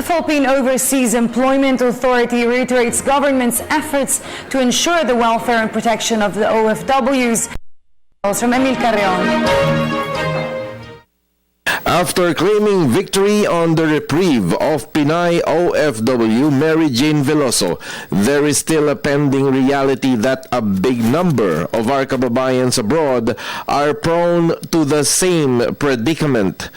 Philippine Overseas Employment Authority reiterates government's efforts to ensure the welfare and protection of the OFWs. From Emil Carrion. After claiming victory on the reprieve of Pinay OFW Mary Jane Veloso, there is still a pending reality that a big number of our kababayans abroad are prone to the same predicament.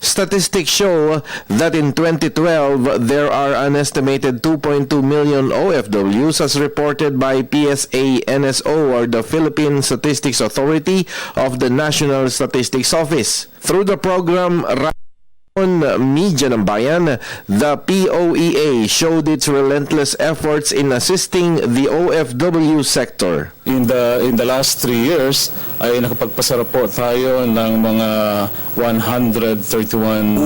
Statistics show that in 2012, there are an estimated 2.2 million OFWs as reported by PSA-NSO, or the Philippine Statistics Authority of the National Statistics Office. Through the program Media ng Bayan, the POEA showed its relentless efforts in assisting the OFW sector. In the last 3 years ay nakapagpasara po tayo ng mga 131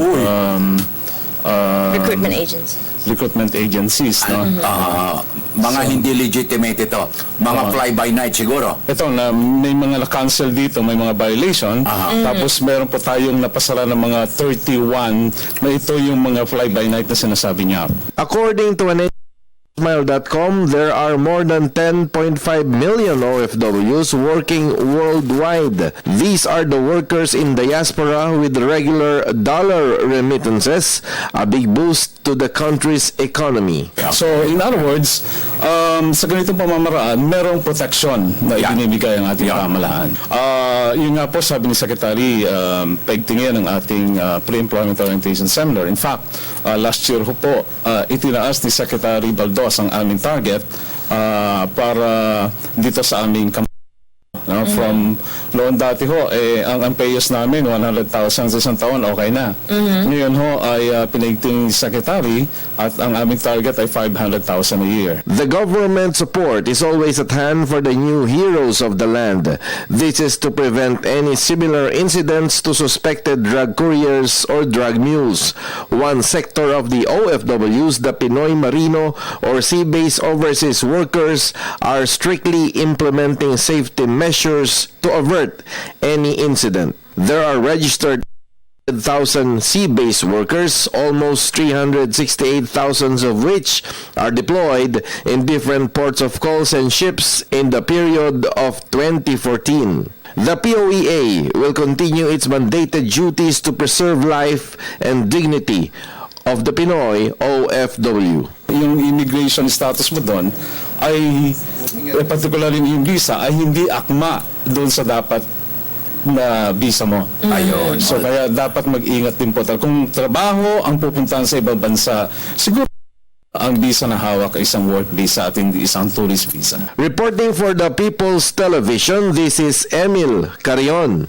recruitment agencies, no? Mga hindi legitimate ito. Mga fly-by-night siguro. Ito na may mga na-cancel dito, may mga violation. Tapos meron po tayong napasara ng mga 31 na ito yung mga fly-by-night na sinasabi niya. According to an Smile.com, there are more than 10.5 million OFWs working worldwide. These are the workers in diaspora with regular dollar remittances, a big boost to the country's economy. So, in other words, sa ganitong pamamaraan, merong protection na ibinibigay ang ating pamahalaan. Yun nga po, sabi ni Secretary Pegtingin ng ating Pre-Employment Orientation Seminar. In fact, last year po, itinaas ni Secretary Baldos ang aming target para dito sa aming kampanya. From noon dati ho, ang payos namin 100,000 sa isang taon, okay na. Ngayon ho ay pinagting secretary at ang aming target ay 500,000 a year. The government support is always at hand for the new heroes of the land. This is to prevent any similar incidents to suspected drug couriers or drug mules. One sector of the OFWs, the Pinoy Marino or sea-based overseas workers, are strictly implementing safety measures to avert any incident. There are registered 1,000 sea-based workers, almost 368,000 of which are deployed in different ports of calls and ships in the period of 2014. The POEA will continue its mandated duties to preserve life and dignity of the Pinoy OFW. Yung immigration status mo doon ay particularly yung visa ay hindi akma doon sa dapat na visa mo. Ayun. So kaya dapat mag-ingat din po. Kung trabaho ang pupuntahan sa ibang bansa, siguro ang visa na hawak ay isang work visa at hindi isang tourist visa. Reporting for the People's Television, this is Emil Carrion.